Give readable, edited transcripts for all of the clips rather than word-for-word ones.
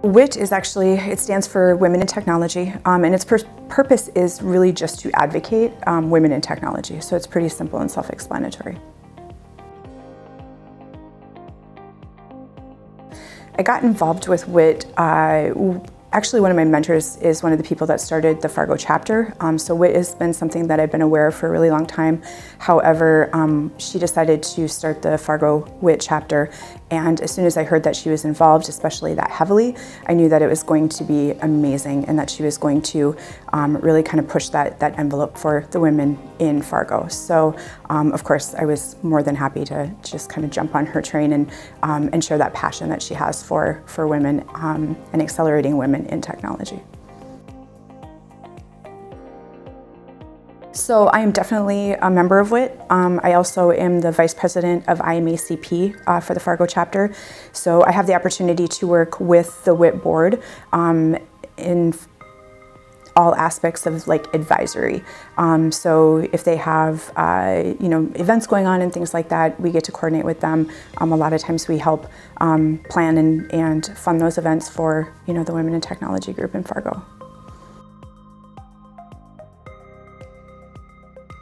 WIT is actually, it stands for Women in Technology, and its purpose is really just to advocate women in technology. So it's pretty simple and self-explanatory. I got involved with WIT. Actually, one of my mentors is one of the people that started the Fargo chapter. So WIT has been something that I've been aware of for a really long time. However, she decided to start the Fargo WIT chapter, and as soon as I heard that she was involved, especially that heavily, I knew that it was going to be amazing and that she was going to really kind of push that envelope for the women in Fargo. So, of course, I was more than happy to just kind of jump on her train and share that passion that she has for women and accelerating women in technology. So I am definitely a member of WIT. I also am the vice president of IMACP for the Fargo chapter. So I have the opportunity to work with the WIT board in all aspects of like advisory. So if they have events going on and things like that, we get to coordinate with them. A lot of times we help plan and fund those events for the Women in Technology group in Fargo.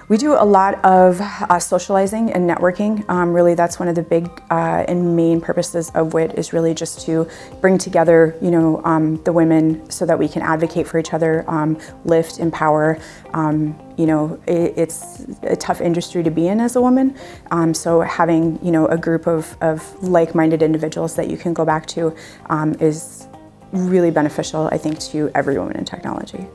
We do a lot of socializing and networking. Really, that's one of the big and main purposes of WIT, is really just to bring together, the women so that we can advocate for each other, lift, empower. It's a tough industry to be in as a woman. So having, a group of like-minded individuals that you can go back to is really beneficial, I think, to every woman in technology.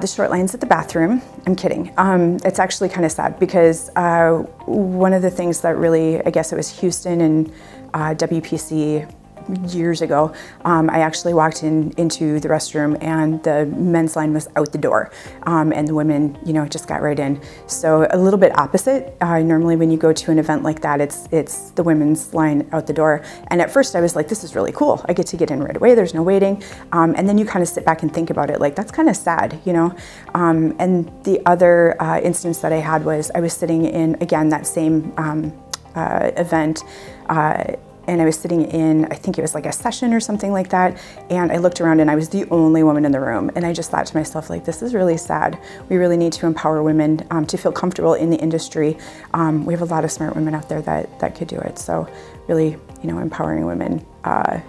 The short lines at the bathroom. I'm kidding. It's actually kind of sad because one of the things that really, I guess it was Houston and WPC years ago, I actually walked into the restroom and the men's line was out the door, and the women, just got right in. So a little bit opposite. Normally when you go to an event like that, it's the women's line out the door. And at first I was like, this is really cool. I get to get in right away. There's no waiting. And then you kind of sit back and think about it, like that's kind of sad, And the other instance that I had was I was sitting in, again, that same event, and I was sitting in, I think it was like a session or something like that, and I looked around and I was the only woman in the room, and I just thought to myself, like, this is really sad. We really need to empower women to feel comfortable in the industry. We have a lot of smart women out there that could do it, so really, empowering women, I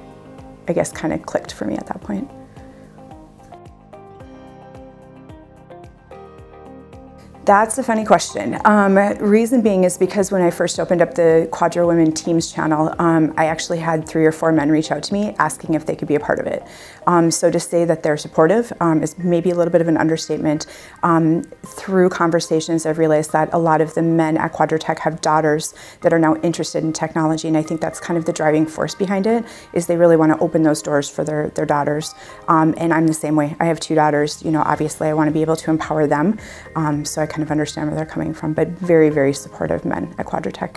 guess, kind of clicked for me at that point. That's a funny question. Reason being is because when I first opened up the Quadro Women Teams channel, I actually had 3 or 4 men reach out to me asking if they could be a part of it. So to say that they're supportive is maybe a little bit of an understatement. Through conversations, I've realized that a lot of the men at Quadrotech have daughters that are now interested in technology, and I think that's kind of the driving force behind it, is they really want to open those doors for their daughters. And I'm the same way. I have 2 daughters. Obviously I want to be able to empower them, so I kind of understand where they're coming from, but very, very supportive men at Quadrotech.